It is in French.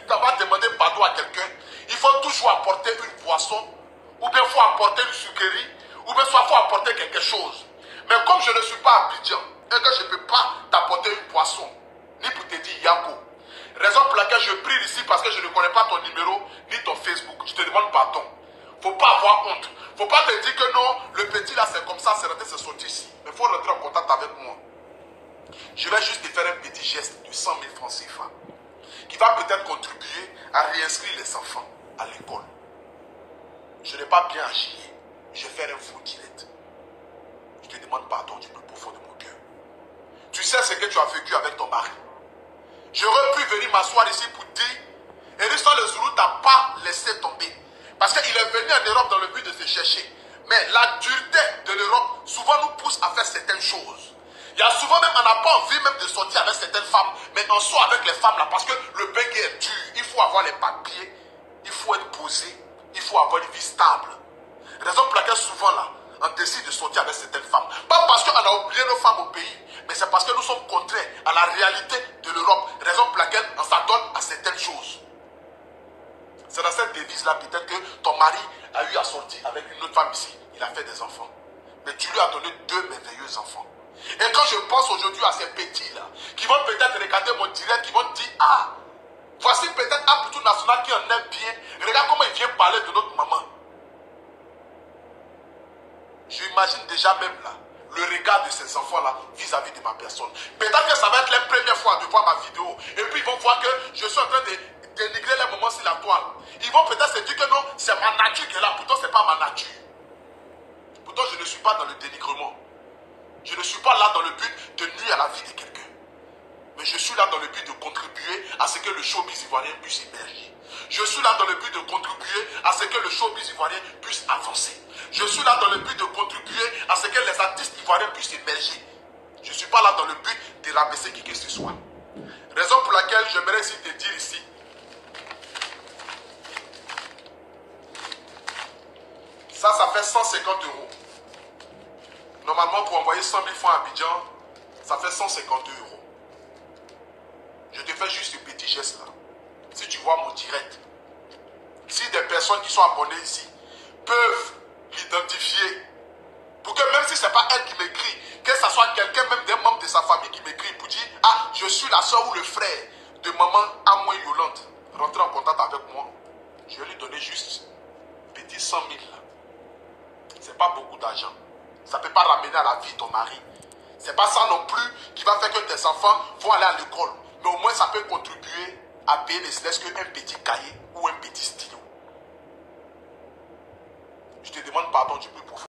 tu vas demander pardon à quelqu'un, il faut toujours apporter une boisson, ou bien il faut apporter une sucrerie, ou bien soit il faut apporter quelque chose. Mais comme je ne suis pas à Abidjan, et que je ne peux pas t'apporter une boisson, ni pour te dire Yako, raison pour laquelle je prie ici parce que je ne connais pas ton numéro, ni ton Facebook, je te demande pardon. Faut pas avoir honte. Faut pas te dire que non, le petit là c'est comme ça, c'est rentré, c'est sorti ici. Mais il faut rentrer en contact avec moi. Je vais juste te faire un petit geste de 100 000 francs CFA qui va peut-être contribuer à réinscrire les enfants à l'école. Je n'ai pas bien agi. Je vais faire un faux direct. Je te demande pardon du plus profond de mon cœur. Tu sais ce que tu as vécu avec ton mari. J'aurais pu venir m'asseoir ici pour dire, et l'histoire le Zoulou t'a pas laissé tomber. Parce qu'il est venu en Europe dans le but de se chercher. Mais la dureté de l'Europe souvent nous pousse à faire certaines choses. Il y a souvent même, on n'a pas envie même de sortir avec certaines femmes, mais on sort avec les femmes là parce que le bain est dur. Il faut avoir les papiers, il faut être posé, il faut avoir une vie stable. Raison pour laquelle souvent là, on décide de sortir avec certaines femmes. Pas parce qu'on a oublié nos femmes au pays, mais c'est parce que nous sommes contraints à la réalité de l'Europe. Raison pour laquelle on s'adonne à certaines choses. C'est dans cette devise-là peut-être que ton mari a eu à sortir avec une autre femme ici. Il a fait des enfants. Mais tu lui as donné 2 merveilleux enfants. Et quand je pense aujourd'hui à ces petits-là, qui vont peut-être regarder mon direct, qui vont dire, ah, voici peut-être un plutôt national qui en aime bien. Regarde comment il vient parler de notre maman. J'imagine déjà même là, le regard de ces enfants-là vis-à-vis de ma personne. Peut-être que ça va être la première fois de voir ma vidéo. Et puis ils vont voir que je suis en train de dénigrer les moments sur la toile. Ils vont peut-être se dire que non, c'est ma nature qui est là. Pourtant, ce n'est pas ma nature. Pourtant, je ne suis pas dans le dénigrement. Je ne suis pas là dans le but de nuire à la vie de quelqu'un. Mais je suis là dans le but de contribuer à ce que le showbiz ivoirien puisse émerger. Je suis là dans le but de contribuer à ce que le showbiz ivoirien puisse avancer. Je suis là dans le but de contribuer à ce que les artistes ivoiriens puissent émerger. Je ne suis pas là dans le but de rabaisser qui que ce soit. Raison pour laquelle j'aimerais aussi te dire ici. Ça fait 150 euros. Normalement, pour envoyer 100 000 francs à Abidjan, ça fait 152 euros. Je te fais juste ce petit geste là. Si tu vois mon direct, si des personnes qui sont abonnées ici peuvent l'identifier, pour que même si ce n'est pas elle qui m'écrit, que ce soit quelqu'un, même des membres de sa famille qui m'écrit pour dire, ah, je suis la soeur ou le frère de maman Amoy Yolande, rentrer en contact avec moi, je vais lui donner juste petit 100 000 là. Ce n'est pas beaucoup d'argent. Ça ne peut pas ramener à la vie ton mari. Ce n'est pas ça non plus qui va faire que tes enfants vont aller à l'école. Mais au moins ça peut contribuer à payer ne serait-ce qu'un petit cahier ou un petit stylo. Je te demande pardon du plus profond.